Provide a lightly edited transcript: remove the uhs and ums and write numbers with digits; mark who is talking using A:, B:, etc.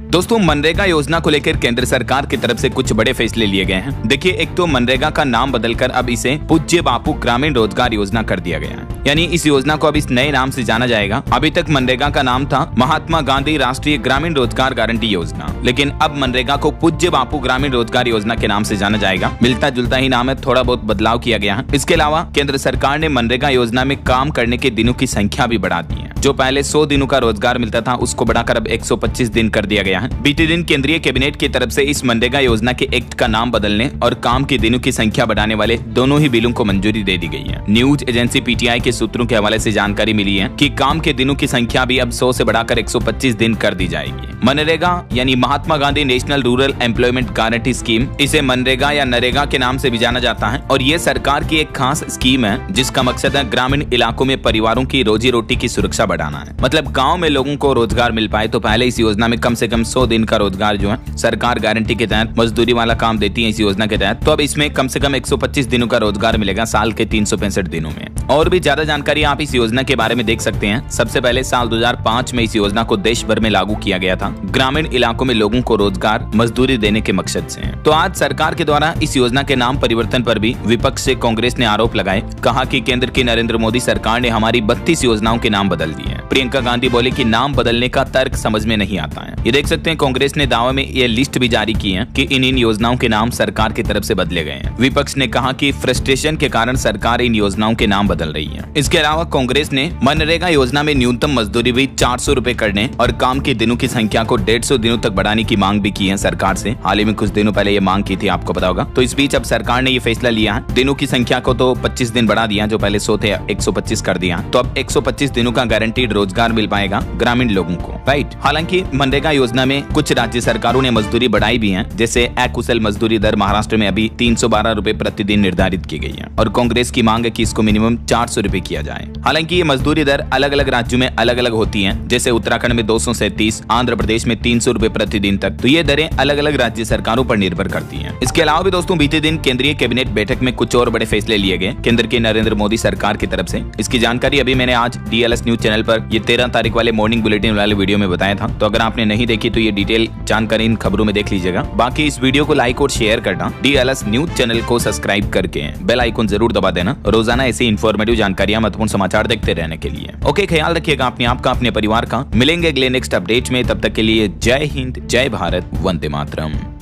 A: दोस्तों, मनरेगा योजना को लेकर केंद्र सरकार की तरफ से कुछ बड़े फैसले लिए गए हैं। देखिए, एक तो मनरेगा का नाम बदलकर अब इसे पूज्य बापू ग्रामीण रोजगार योजना कर दिया गया है। यानी इस योजना को अब इस नए नाम से जाना जाएगा। अभी तक मनरेगा का नाम था महात्मा गांधी राष्ट्रीय ग्रामीण रोजगार गारंटी योजना, लेकिन अब मनरेगा को पूज्य बापू ग्रामीण रोजगार योजना के नाम से जाना जाएगा। मिलता जुलता ही नाम है, थोड़ा बहुत बदलाव किया गया है। इसके अलावा केंद्र सरकार ने मनरेगा योजना में काम करने के दिनों की संख्या भी बढ़ा दी है। जो पहले 100 दिनों का रोजगार मिलता था, उसको बढ़ाकर अब 125 दिन कर दिया गया है। बीते दिन केंद्रीय कैबिनेट की तरफ से इस मनरेगा योजना के एक्ट का नाम बदलने और काम के दिनों की संख्या बढ़ाने वाले दोनों ही बिलों को मंजूरी दे दी गई है। न्यूज एजेंसी पीटीआई के सूत्रों के हवाले से जानकारी मिली है कि काम के दिनों की संख्या भी अब 100 से बढ़ाकर 125 दिन कर दी जाएगी। मनरेगा यानी Mahatma Gandhi national rural employment guarantee scheme, इसे मनरेगा या नरेगा के नाम से भी जाना जाता है और ये सरकार की एक खास स्कीम है जिसका मकसद है ग्रामीण इलाकों में परिवारों की रोजी रोटी की सुरक्षा बढ़ाना है। मतलब गांव में लोगों को रोजगार मिल पाए। तो पहले इस योजना में कम से कम 100 दिन का रोजगार जो है सरकार गारंटी के तहत मजदूरी वाला काम देती है इस योजना के तहत। तो अब इसमें कम से कम 125 दिनों का रोजगार मिलेगा साल के 365 दिनों में। और भी ज्यादा जानकारी आप इस योजना के बारे में देख सकते हैं। सबसे पहले साल 2005 में इस योजना को देश भर में लागू किया गया था, ग्रामीण इलाकों में लोगों को रोजगार मजदूरी देने के मकसद से। तो आज सरकार के द्वारा इस योजना के नाम परिवर्तन पर भी विपक्ष से कांग्रेस ने आरोप लगाए। कहा कि केंद्र की नरेंद्र मोदी सरकार ने हमारी 32 योजनाओं के नाम बदल दिए हैं। प्रियंका गांधी बोले कि नाम बदलने का तर्क समझ में नहीं आता है। ये देख सकते हैं, कांग्रेस ने दावा में ये लिस्ट भी जारी की है कि इन योजनाओं के नाम सरकार की तरफ से बदले गए हैं। विपक्ष ने कहा कि फ्रस्ट्रेशन के कारण सरकार इन योजनाओं के नाम बदल रही है। इसके अलावा कांग्रेस ने मनरेगा योजना में न्यूनतम मजदूरी भी 400 रुपए करने और काम के दिनों की संख्या को 150 दिनों तक बढ़ाने की मांग भी की है सरकार से। हाल ही में कुछ दिनों पहले ये मांग की थी, आपको पता होगा। तो इस बीच अब सरकार ने ये फैसला लिया है, दिनों की संख्या को तो 25 दिन बढ़ा दिया, जो पहले 100 थे 125 कर दिया। तो अब 125 दिनों का गारंटीड रोजगार मिल पाएगा ग्रामीण लोगों को, राइट। हालांकि मनरेगा योजना में कुछ राज्य सरकारों ने मजदूरी बढ़ाई भी है, जैसे अकुशल मजदूरी दर महाराष्ट्र में अभी 312 रुपए प्रतिदिन निर्धारित की गई है और कांग्रेस की मांग है कि इसको मिनिमम 400 रुपए किया जाए। हालांकि ये मजदूरी दर अलग अलग राज्यों में अलग अलग होती है, जैसे उत्तराखंड में 200 से 30, आंध्र प्रदेश में 300 रुपए प्रतिदिन तक। तो ये दरें अलग अलग राज्य सरकारों पर निर्भर करती हैं। इसके अलावा भी दोस्तों, बीते दिन केंद्रीय कैबिनेट बैठक में कुछ और बड़े फैसले लिए गए केंद्र की नरेंद्र मोदी सरकार की तरफ से। इसकी जानकारी अभी मैंने आज डीएलएस न्यूज चैनल पर ये 13 तारीख वाले मॉर्निंग बुलेटिन वाले वीडियो में बताया था। तो अगर आपने नहीं देखी तो ये डिटेल जानकारी इन खबरों में देख लीजिएगा। बाकी इस वीडियो को लाइक और शेयर करना, डीएलएस न्यूज चैनल को सब्सक्राइब करके बेल आइकन जरूर दबा देना, रोजाना ऐसी इंफॉर्मेटिव जानकारियां, महत्वपूर्ण समाचार देखते रहने के लिए। ओके, ख्याल रखिएगा अपने आप का, अपने परिवार का। मिलेंगे अगले नेक्स्ट अपडेट में, तब तक के लिए जय हिंद, जय भारत, वंदे मातरम।